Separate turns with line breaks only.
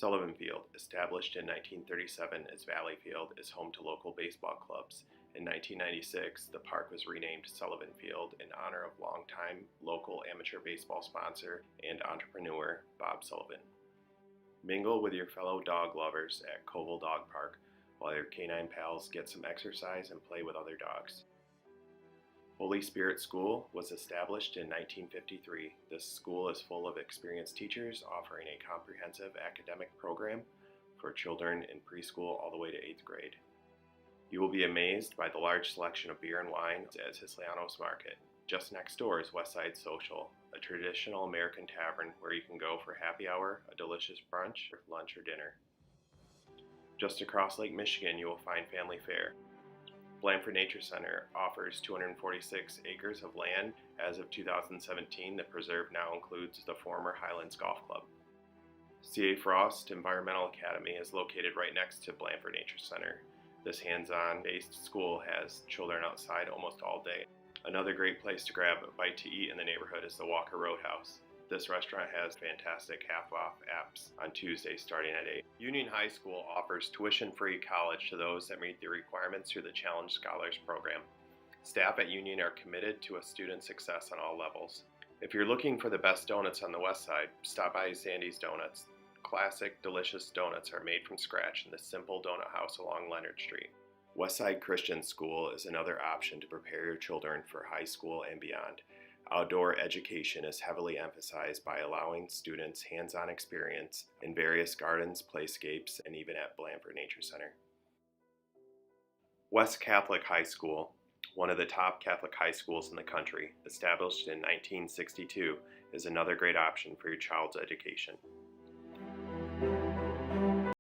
Sullivan Field, established in 1937 as Valley Field, is home to local baseball clubs. In 1996, the park was renamed Sullivan Field in honor of longtime local amateur baseball sponsor and entrepreneur Bob Sullivan. Mingle with your fellow dog lovers at Koval Dog Park while your canine pals get some exercise and play with other dogs. Holy Spirit School was established in 1953. This school is full of experienced teachers offering a comprehensive academic program for children in preschool all the way to 8th grade. You will be amazed by the large selection of beer and wine at Siciliano's Market. Just next door is Westside Social, a traditional American tavern where you can go for happy hour, a delicious brunch, lunch, or dinner. Just across Lake Michigan, you will find Family Fare. Blandford Nature Center offers 246 acres of land. As of 2017, the preserve now includes the former Highlands Golf Club. C.A. Frost Environmental Academy is located right next to Blandford Nature Center. This hands-on based school has children outside almost all day. Another great place to grab a bite to eat in the neighborhood is the Walker Roadhouse. This restaurant has fantastic half-off apps on Tuesdays starting at 8. Union High School offers tuition-free college to those that meet the requirements through the Challenge Scholars Program. Staff at Union are committed to a student's success on all levels. If you're looking for the best donuts on the west side, stop by Sandy's Donuts. Classic, delicious donuts are made from scratch in the simple donut house along Leonard Street. Westside Christian School is another option to prepare your children for high school and beyond. Outdoor education is heavily emphasized by allowing students hands-on experience in various gardens, playscapes, and even at Blandford Nature Center. West Catholic High School, one of the top Catholic high schools in the country, established in 1962, is another great option for your child's education.